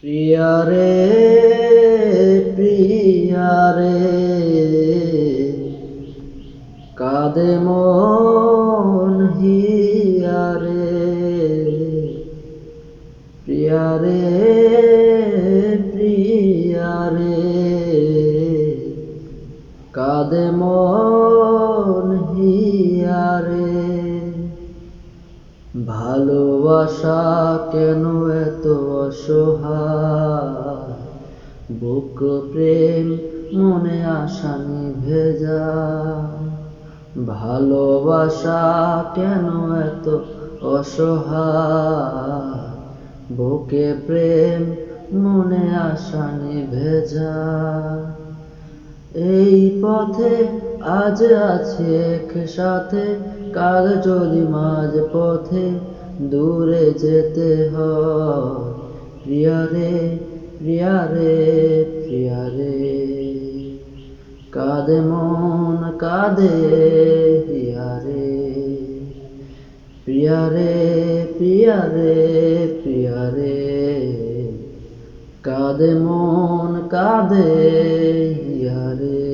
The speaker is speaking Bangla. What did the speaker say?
প্রিয়ারে প্রিয়ারে কাঁদে মন হিয়ারে প্রিয়ারে প্রিয়ারে কাঁদে মন হিয়ারে ভালোবাসা কেন এত অসহায় বুক প্রেম মনে আশা নিভে যায় ভালোবাসা কেন এত অসহায় বুকে প্রেম মনে আশা নিভে যায় এই পথে আজ আছি একসাথে কাল যদি মাঝ পথে দূরে যেতে হয় প্রিয়ারে প্রিয়ারে প্রিয়ারে কাঁদে মন কাঁদে হিয়ারে প্রিয়ারে প্রিয়ারে প্রিয়ারে কাঁদে মন কাঁদে হিয়ারে।